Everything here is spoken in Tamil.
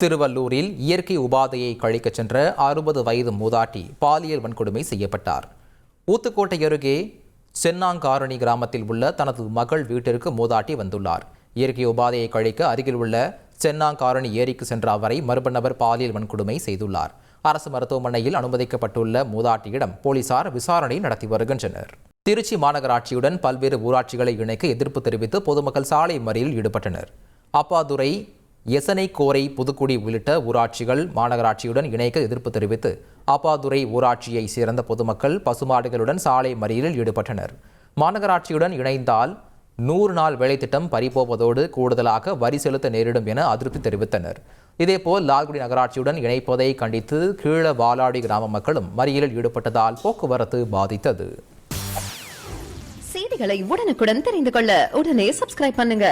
திருவள்ளூரில் இயற்கை உபாதையை கழிக்கச் சென்ற 60 வயது மூதாட்டி பாலியல் வன்கொடுமை செய்யப்பட்டார். ஊத்துக்கோட்டை அருகே சென்னாங்காரணி கிராமத்தில் உள்ள தனது மகள் வீட்டிற்கு மூதாட்டி வந்துள்ளார். இயற்கை உபாதையை கழிக்க அருகில் உள்ள சென்னாங்காரணி ஏரிக்கு சென்ற அவரை மர்ம நபர் பாலியல் வன்கொடுமை செய்துள்ளார். அரசு மருத்துவமனையில் அனுமதிக்கப்பட்டுள்ள மூதாட்டியிடம் போலீசார் விசாரணை நடத்தி வருகின்றனர். திருச்சி மாநகராட்சியுடன் பல்வேறு ஊராட்சிகளை இணைக்க எதிர்ப்பு தெரிவித்து பொதுமக்கள் சாலை மறியலில் ஈடுபட்டனர். அப்பாதுரை, எசனைக்கோரை, புதுக்குடி உள்ளிட்ட ஊராட்சிகள் மாநகராட்சியுடன் இணைக்க எதிர்ப்பு தெரிவித்து அப்பாதுரை ஊராட்சியை சேர்ந்த பொதுமக்கள் பசுமாடுகளுடன் சாலை மறியலில் ஈடுபட்டனர். மாநகராட்சியுடன் இணைந்தால் 100 நாள் வேலைத்திட்டம் பறிபோவதோடு கூடுதலாக வரி செலுத்த நேரிடும் என அதிருப்தி தெரிவித்தனர். இதேபோல் லால்குடி நகராட்சியுடன் இணைப்பதை கண்டித்து கீழ வாலாடி கிராம மக்களும் மறியலில் ஈடுபட்டதால் போக்குவரத்து பாதித்தது. செய்திகளை உடனுக்குடன் தெரிந்து கொள்ள உடனே சப்ஸ்கிரைப் பண்ணுங்க.